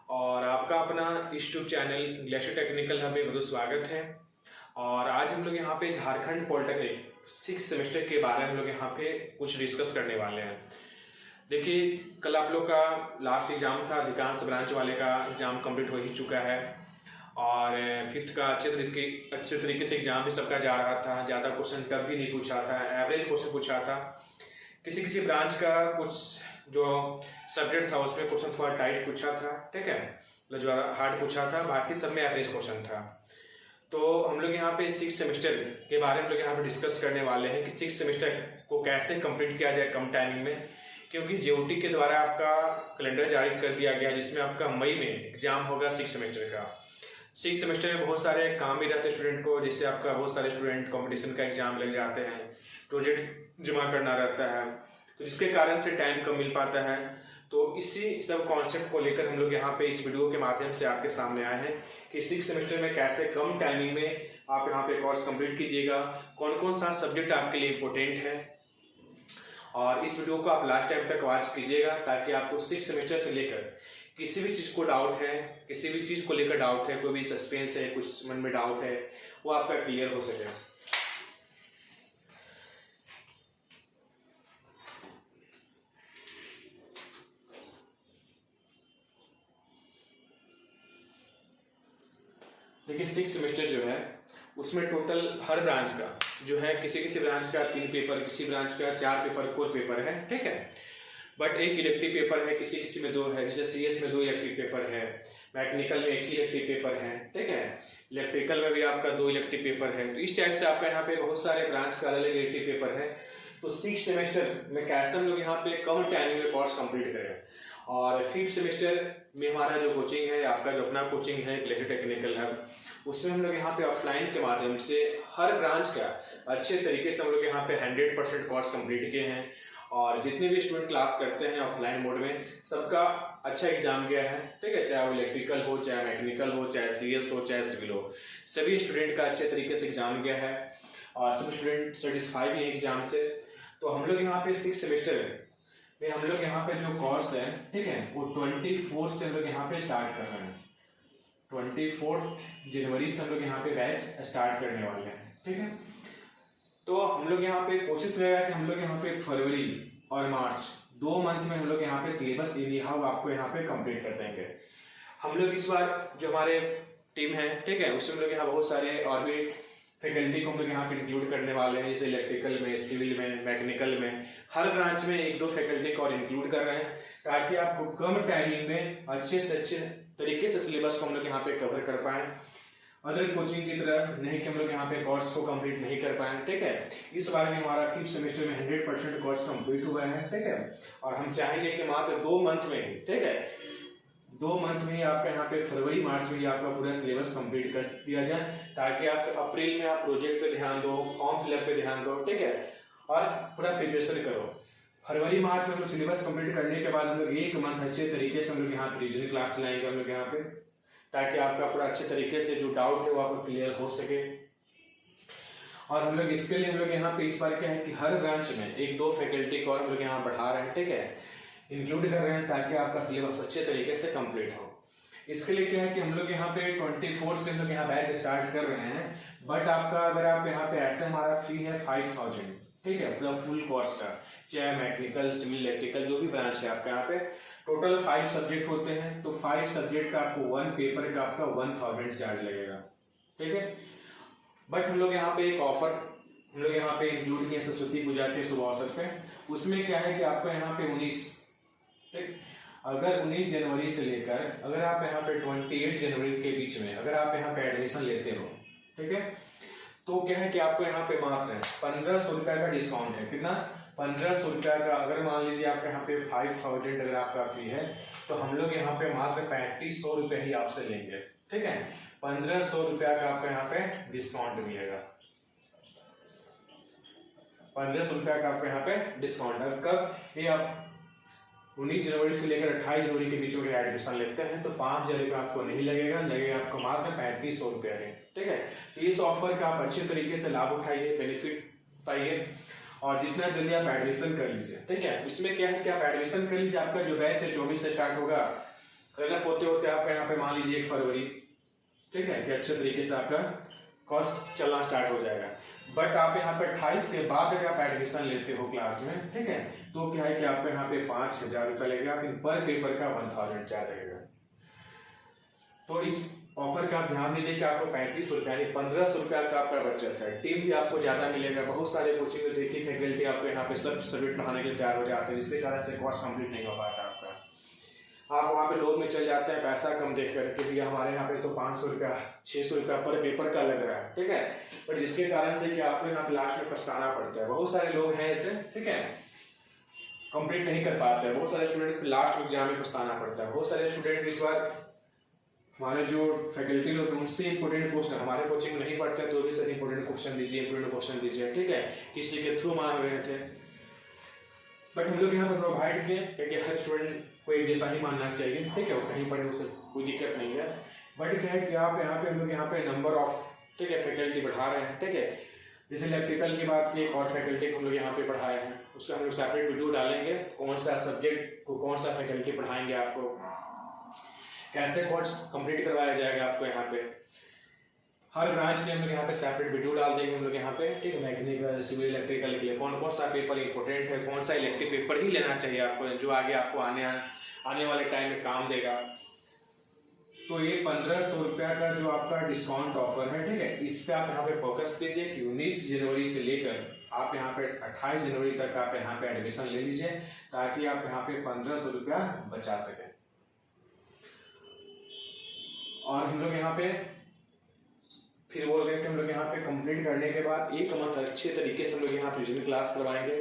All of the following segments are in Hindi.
और आपका अपना YouTube channel glacier technical hub में बहुत स्वागत है। और आज हम लोग यहाँ पे झारखंड पॉलिटेक्निक 6 सेमेस्टर के बारे में हम लोग यहाँ पे कुछ डिस्कस करने वाले हैं। देखिए, कल आप लोग का लास्ट एग्जाम था, अधिकांश ब्रांच वाले का एग्जाम कंप्लीट हो ही चुका है और फिफ्थ का अच्छे तरीके से एग्जाम भी सबका जा रहा था। ज़्यादा क्वेश्चन कब भी नहीं पूछा था, एवरेज क्वेश्चन पूछा था। किसी किसी ब्रांच का कुछ जो सब्जेक्ट था उसमें क्वेश्चन थोड़ा टाइट पूछा था, ठीक है, मतलब जो हार्ड पूछा था, बाकी सब में एवरेज क्वेश्चन था। तो हम लोग यहाँ पे 6 सेमेस्टर के बारे में लोग यहाँ पे डिस्कस करने वाले हैं कि 6 सेमेस्टर को कैसे कंप्लीट किया जाए कम टाइमिंग में, क्योंकि जेओटी के द्वारा आपका कैलेंडर जारी कर दिया गया जिसमें आपका मई में एग्जाम होगा 6 सेमेस्टर का। 6 सेमेस्टर में बहुत सारे काम भी रहते हैं स्टूडेंट को, जैसे आपका बहुत सारे स्टूडेंट कंपटीशन का एग्जाम लग जाते हैं, प्रोजेक्ट जमा करना रहता है, तो जिसके कारण से टाइम कम मिल पाता है। तो इसी सब कॉन्सेप्ट को लेकर हम लोग यहाँ पे इस वीडियो के माध्यम से आपके सामने आए हैं कि 6 सेमेस्टर में कैसे कम टाइमिंग में आप यहाँ पे कोर्स कंप्लीट कीजिएगा, कौन कौन सा सब्जेक्ट आपके लिए इम्पोर्टेंट है। और इस वीडियो को आप लास्ट टाइम तक वॉच कीजिएगा ताकि आपको 6 सेमेस्टर से लेकर किसी भी चीज को डाउट है, किसी भी चीज को लेकर डाउट है, कोई भी सस्पेंस है, कुछ मन में डाउट है, वो आपका क्लियर हो सके। देखिए, 6 सेमेस्टर जो है उसमें टोटल हर ब्रांच का जो है, किसी किसी ब्रांच का 3 पेपर, किसी ब्रांच का 4 पेपर कोर पेपर है, ठीक है, बट एक इलेक्टिव पेपर है, किसी किसी में 2 है, जैसे सीएस में 2 इलेक्टिव पेपर है, मैकेनिकल में 1 ही इलेक्टिव पेपर है, ठीक है, इलेक्ट्रिकल में भी आपका 2 इलेक्टिव पेपर है। तो इस टाइप से आपका यहाँ पे बहुत सारे ब्रांच का अलग इलेक्टिव पेपर है। तो 6 सेमेस्टर में कैसे हम लोग यहाँ पे कम टाइम में कोर्स कंप्लीट करें। और 5th सेमेस्टर में हमारा जो कोचिंग है, आपका जो अपना कोचिंग है ग्लेशियर टेक्निकल हब, उसमें हम लोग यहाँ पे ऑफलाइन के माध्यम से हर ब्रांच का अच्छे तरीके से हम लोग यहाँ पे 100% कोर्स कंप्लीट किए हैं। और जितने भी स्टूडेंट क्लास करते हैं ऑफलाइन मोड में, सबका अच्छा एग्जाम गया है, ठीक है, चाहे वो इलेक्ट्रिकल हो, चाहे मैकेनिकल हो, चाहे सीएस हो, चाहे सिविल हो, सभी स्टूडेंट का अच्छे तरीके से एग्जाम गया है और सभी स्टूडेंट सेटिस्फाई भी है एग्जाम से। तो हम लोग यहाँ पे 6 सेमेस्टर में हम लोग यहाँ पे जो कोर्स है, ठीक है, वो 24 से हम लोग यहाँ पे स्टार्ट कर रहे हैं। 24 जनवरी से हम लोग यहाँ पे बैच स्टार्ट करने वाले हैं, ठीक है। तो हम लोग यहाँ पे कोशिश रहेगा कि हम लोग यहाँ पे फरवरी और मार्च 2 मंथ में हम लोग यहाँ पे सिलेबस आपको यहाँ पे कंप्लीट कर देंगे। हम लोग इस बार जो हमारे टीम है, ठीक है, उसमें हम लोग यहाँ बहुत सारे और भी फैकल्टी को हम लोग यहाँ पे इंक्लूड करने वाले हैं, जैसे इलेक्ट्रिकल में, सिविल में, मैकेनिकल में, हर ब्रांच में 1-2 फैकल्टी को और इंक्लूड कर रहे हैं ताकि आपको कम टाइमिंग में अच्छे से अच्छे तरीके से सिलेबस को हम लोग यहाँ पे कवर कर पाए। अदर कोचिंग की तरह नहीं कि हम लोग यहाँ पे कोर्स को कंप्लीट नहीं कर पाए, ठीक है। इस बार में हमारा 5th सेमेस्टर में 100% कोर्स कंप्लीट हुआ है, ठीक है, और हम चाहेंगे कि मात्र 2 मंथ में ही, ठीक है, 2 मंथ में ही आपका यहाँ पे फरवरी मार्च में ही आपका पूरा सिलेबस कंप्लीट कर दिया जाए ताकि आप अप्रैल में आप प्रोजेक्ट पे ध्यान दो, फॉर्म फिलअप पे ध्यान दो, ठीक है, और पूरा प्रिपरेशन करो। फरवरी मार्च में हम लोग सिलेबस कंप्लीट करने के बाद हम लोग 1 मंथ अच्छे तरीके से हम लोग यहाँ पे रीजनल क्लास चलाएंगे हम लोग यहाँ पे, ताकि आपका पूरा अच्छे तरीके से जो डाउट है वो आपको क्लियर हो सके। और हम लोग इसके लिए हम लोग यहाँ पे इस बार क्या है कि हर ब्रांच में 1-2 फैकल्टी को और हम लोग यहाँ बढ़ा रहे हैं, ठीक है, इंक्लूड कर रहे हैं ताकि आपका सिलेबस अच्छे तरीके से कंप्लीट हो। इसके लिए क्या है कि हम लोग यहाँ पे 24 से हम लोग यहाँ बैच स्टार्ट कर रहे हैं, बट आपका अगर आप यहाँ पे ऐसे हमारा फी है 5000, ठीक है, मतलब फुल कोर्स का, चाहे मैकेनिकल, सिविल, इलेक्ट्रिकल जो भी ब्रांच है आपका, यहाँ पे टोटल 5 सब्जेक्ट होते हैं। तो 5 सब्जेक्ट का आपको 1 पेपर का आपका 1000 चार्ज लगेगा, ठीक है। बट हम लोग यहाँ पे एक ऑफर हम लोग यहाँ पे इंक्लूड किए सरस्वती पूजा के शुभ अवसर पे। उसमें क्या है कि आपको यहाँ पे 19, ठीक, अगर 19 जनवरी से लेकर अगर आप यहाँ पे 28 जनवरी के बीच में अगर आप यहाँ पे एडमिशन लेते हो, ठीक है, तो क्या है कि आपको यहाँ पे मात्र 1500 रुपए का डिस्काउंट है। कितना? 1500 रुपए का। अगर मान लीजिए आपका यहाँ पे 5000 अगर आपका फी है तो हम लोग यहाँ पे मात्र 3500 रुपए ही आपसे लेंगे, ठीक है, 1500 रुपया का आपको यहाँ पे डिस्काउंट मिलेगा, 1500 रुपया का आपको यहाँ पे डिस्काउंट। कब? ये आप 19 जनवरी से लेकर 28 जनवरी के बीच में एडमिशन लेते हैं तो 5000 रुपये आपको नहीं लगेगा, लगेगा आपको मात्र 3500 रुपये है, ठीक है। तो इस ऑफर का आप अच्छे तरीके से लाभ उठाइए, बेनिफिट पाइए और जितना जल्दी आप एडमिशन कर लीजिए, ठीक है। इसमें क्या है कि आप एडमिशन कर लीजिए, आपका जो बैच है 24 से स्टार्ट होगा रनअप होते होते आपका यहाँ पे मान लीजिए 1 फरवरी, ठीक है, कि अच्छे तरीके से आपका कोर्स चलना स्टार्ट हो जाएगा। बट आप यहाँ पे 28 के बाद अगर आप एडमिशन लेते हो क्लास में, ठीक है, तो क्या है कि आपको यहाँ पे 5,000 रुपया लगेगा, फिर पर पेपर का 1000 चार्ज लगेगा। तो इस ऑफर का आप ध्यान दीजिए कि आपको 3500 रुपया यानी 1500 रुपया का आपका बचत है। टीम भी आपको ज्यादा मिलेगा। बहुत सारे कोचिंग में देखिए फैकल्टी आपको यहाँ पे सब सब्जेक्ट पढ़ाने के लिए तैयार हो जाते हैं, जिसके कारण से कोर्स कंप्लीट नहीं हो पाता आपका। आप वहाँ पे लोग में चल जाते हैं पैसा कम देख कर के, भैया हमारे यहाँ पे तो 500 रुपया 600 रुपया पर पेपर का लग रहा है, ठीक है, पर जिसके कारण से कि आपको यहाँ पे लास्ट में पछताना पड़ता है। बहुत सारे लोग हैं ऐसे, ठीक है, कंप्लीट नहीं कर पाते हैं। बहुत सारे स्टूडेंट लास्ट एग्जाम में पछताना पड़ता है। बहुत सारे स्टूडेंट इस बार हमारे जो फैकल्टी लोग हैं उनसे इंपोर्टेंट क्वेश्चन, हमारे कोचिंग में नहीं पढ़ते तो भी सर इंपोर्टेंट क्वेश्चन दीजिए, ठीक है, किसी के थ्रू मांग रहे थे, बट हम लोग यहाँ पर प्रोवाइड किए कि हर स्टूडेंट को एक जैसा ही मानना चाहिए, ठीक है, वो कहीं पढ़े उससे कोई दिक्कत नहीं है। बट क्या है कि आप यहाँ पे हम लोग यहाँ पे नंबर ऑफ, ठीक है, फैकल्टी बढ़ा रहे हैं, ठीक है। जैसे इलेक्ट्रिकल की बात की, एक और फैकल्टी को हम लोग यहाँ पे पढ़ाए हैं, उसका हम लोग सेपरेट वीडियो डालेंगे, कौन सा सब्जेक्ट को कौन सा फैकल्टी पढ़ाएंगे, आपको कैसे कोर्स कंप्लीट करवाया जाएगा आपको यहाँ पे। हर ब्रांच के हम लोग यहाँ पे सेपरेट वीडियो डाल देंगे हम लोग यहाँ पे, ठीक है। मैकेनिकल, सिविल, इलेक्ट्रिकल के लिए कौन कौन सा पेपर इंपॉर्टेंट है, कौन सा इलेक्ट्रिक पेपर ही लेना चाहिए आपको, जो आगे आपको आने वाले टाइम में काम देगा। तो ये 1500 रुपया का जो आपका डिस्काउंट ऑफर है, ठीक है, इस पे आप यहाँ पे फोकस कीजिए कि 19 जनवरी से लेकर आप यहाँ पे 28 जनवरी तक आप यहाँ पे एडमिशन ले लीजिए, ताकि आप यहाँ पे 1500 रुपया बचा सकें। और हम लोग यहाँ पे फिर बोल रहे हैं कि हम लोग यहाँ पे कंप्लीट करने के बाद 1 मंथ अच्छे तरीके से हम लोग यहाँ पे क्लास करवाएंगे।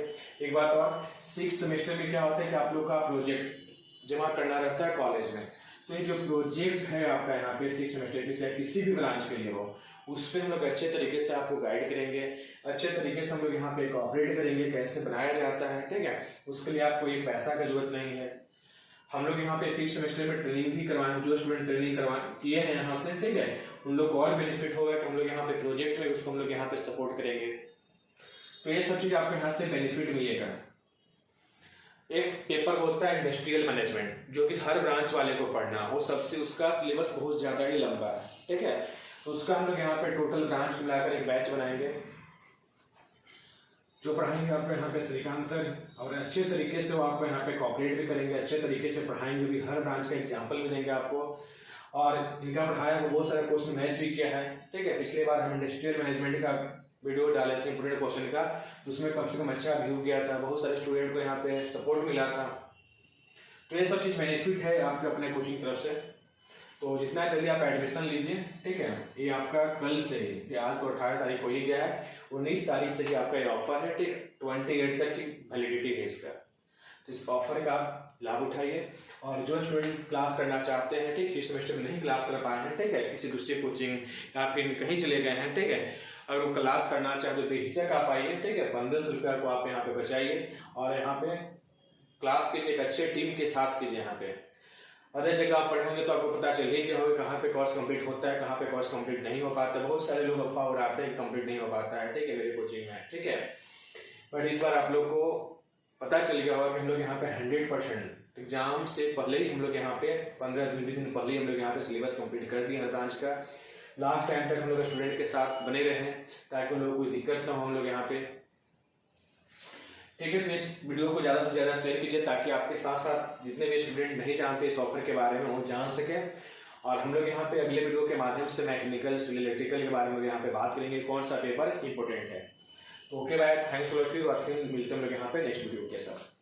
एक बात और, 6 सेमेस्टर में क्या होता है कि आप लोग का प्रोजेक्ट जमा करना रहता है कॉलेज में। तो ये जो प्रोजेक्ट है आपका यहाँ पे 6 सेमेस्टर की, चाहे किसी भी ब्रांच के लिए हो, उस पर हम लोग अच्छे तरीके से आपको गाइड करेंगे, अच्छे तरीके से हम लोग यहाँ पे कोऑपरेट करेंगे, कैसे बनाया जाता है, ठीक है। उसके लिए आपको एक पैसा का जरूरत नहीं है। हम लोग यहाँ पे 5th सेमेस्टर में ट्रेनिंग भी करवाएं, जो स्टूडेंट ट्रेनिंग किए हैं यहाँ से, ठीक है, उन लोग को और बेनिफिट होगा कि हम लोग यहाँ पे प्रोजेक्ट में उसको हम लोग यहाँ पे सपोर्ट करेंगे। तो ये सब चीज आपको यहाँ से बेनिफिट मिलेगा। एक पेपर होता है इंडस्ट्रियल मैनेजमेंट, जो कि हर ब्रांच वाले को पढ़ना हो, सबसे उसका सिलेबस बहुत ज्यादा ही लंबा है, ठीक है। तो उसका हम लोग यहाँ पे टोटल ब्रांच मिलाकर एक बैच बनाएंगे, जो पढ़ाएंगे आपको यहाँ पे श्रीकांत सर, और अच्छे तरीके से वो आपको यहाँ पे कोऑपरेट भी करेंगे, अच्छे तरीके से पढ़ाएंगे भी, हर ब्रांच का एग्जाम्पल भी देंगे आपको। और इनका पढ़ाया वो बहुत सारे क्वेश्चन मैच भी किया है, ठीक है। पिछले बार हम इंडस्ट्रियल मैनेजमेंट का वीडियो डाले थे इंपोर्टेंट क्वेश्चन का, तो उसमें कम से कम अच्छा व्यू गया था, बहुत सारे स्टूडेंट को यहाँ पे सपोर्ट मिला था। तो ये सब चीज बेनिफिट है आपके अपने कोचिंग तरफ से। तो जितना जल्दी आप एडमिशन लीजिए, ठीक है। ये आपका कल से, आज तो 18 तारीख हो ही गया है, 19 तारीख से ही आपका ये ऑफर है, ठीक, 28 तक की वैलिडिटी है इसका। तो इस ऑफर का आप लाभ उठाइए। और जो स्टूडेंट क्लास करना चाहते हैं, ठीक, 5th सेमेस्टर में नहीं क्लास कर पाए हैं, ठीक है, किसी दूसरी कोचिंग या फिर कहीं चले गए हैं, ठीक है, अगर वो क्लास करना चाहते तो बेहिचक आप आइए, ठीक है। 1500 रुपया को आप यहाँ पे बचाइए और यहाँ पे क्लास कीजिए, एक अच्छे टीम के साथ कीजिए। यहाँ पे अदर जगह आप पढ़ेंगे तो आपको पता चल ही गया होगा कहाँ पे कोर्स कंप्लीट होता है, कहाँ पे कोर्स कंप्लीट नहीं हो पाता। बहुत सारे लोग अफवाह उड़ाते हैं कंप्लीट नहीं हो पाता है, ठीक है, मेरी कोचिंग में, ठीक है। बट इस बार आप लोग को पता चल गया होगा कि हम लोग यहाँ पे 100% एग्जाम से पहले ही हम लोग यहाँ पे 15-20 दिन पहले ही हम लोग यहाँ पे सिलेबस कंप्लीट कर दिए हर ब्रांच का। लास्ट टाइम तक हम लोग स्टूडेंट के साथ बने रहे ताकि उन लोगों को कोई दिक्कत ना हो हम लोग यहाँ पे, ठीक है। तो इस वीडियो को ज्यादा से ज्यादा शेयर कीजिए ताकि आपके साथ साथ जितने भी स्टूडेंट नहीं जानते इस ऑफर के बारे में वो जान सके। और हम लोग यहाँ पे अगले वीडियो के माध्यम से मैकेनिकल, सिविल, इलेक्ट्रिकल के बारे में यहाँ पे बात करेंगे, कौन सा पेपर इंपोर्टेंट है। तो okay bye, thanks for watching और फिर मिलते हैं हम लोग यहाँ पे नेक्स्ट वीडियो के साथ।